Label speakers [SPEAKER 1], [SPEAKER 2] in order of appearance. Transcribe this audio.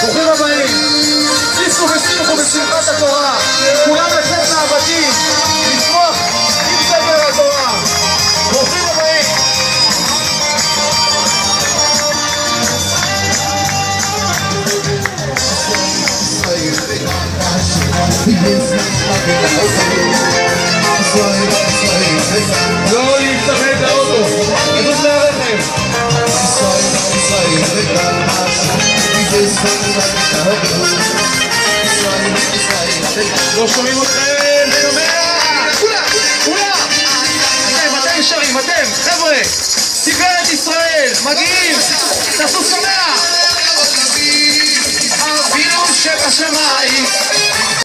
[SPEAKER 1] ברוכים הבאים, שישו ושמחו בשמחת התורה, כולם לצאת מהבתים, לשמוח עם ספר התורה. ברוכים הבאים. לא להצטמד לאוטו, תדעו מהרכב. לא שומעים אתכם, כולם! אתם שרים, אתם, חבר'ה, תפארת ישראל, מגיעים, תעשו שמח! אבינו שבשמיים